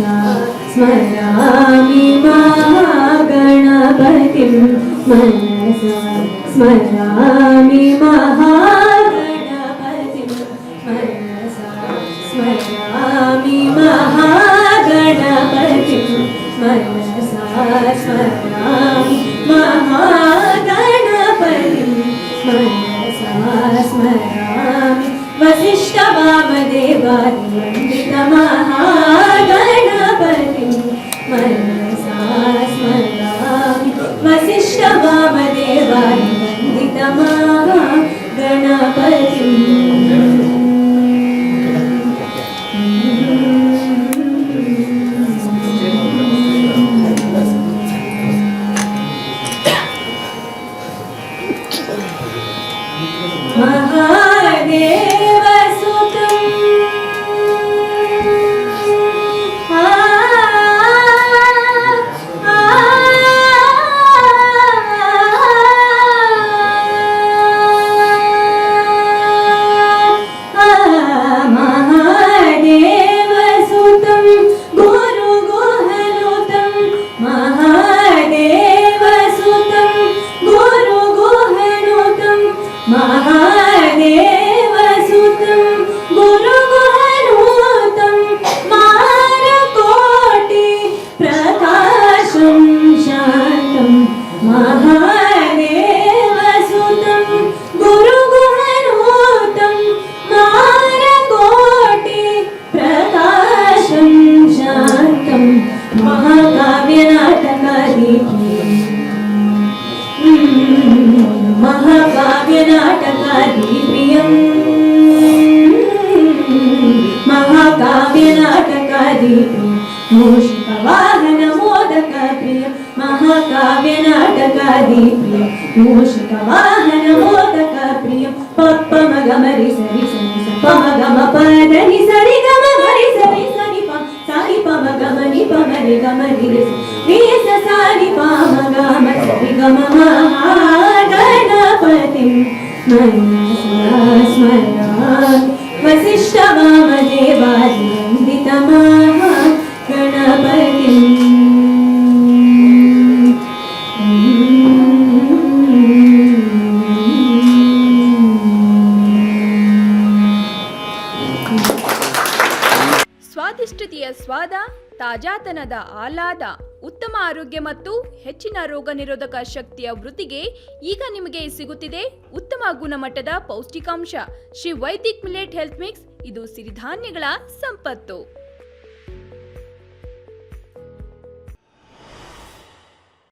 मनसा स्मरामि महागणपतिं मनसा स्मरामि महागणपतिं मनसा स्मरामि महागणपतिं मनसा स्मरामि महागणपतिं मनसा स्मरामि वसिष्ठवामदेवादिवन्दितमहागणपतिं मनसा स्मरामि वसिष्ठवामदेवादिवन्दितमहागणपतिम् मूषिकवाहनमोदकप्रिय महाकाव्यनाटकादिप्रिय मूषिकवाहनमोदकप्रिय पप्पमगमरि सरि सरि पमगम पदनि सरि गम हरि सरि सनि प सानि पमगमनि पमरि गमरि रि स सानि पमगम सरि गम महागणपतिं मनसा स्मरामि वसिष्ठवामदेवादिवन्दितमहागणपतिम् ಸ್ವಾದಿಷ್ಟತೆಯ ಸ್ವಾದ, ತಾಜಾತನದ ಆಹ್ಲಾದ, ಉತ್ತಮ ಆರೋಗ್ಯ ಮತ್ತು ಹೆಚ್ಚಿನ ರೋಗ ನಿರೋಧಕ ಶಕ್ತಿಯ ವೃದ್ಧಿಗೆ ಈಗ ನಿಮಗೆ ಸಿಗುತ್ತಿದೆ ಉತ್ತಮ ಗುಣಮಟ್ಟದ ಪೌಷ್ಟಿಕಾಂಶ Shri Vaidik millet health mix. ಇದು ಸಿರಿಧಾನ್ಯಗಳ ಸಂಪತ್ತು.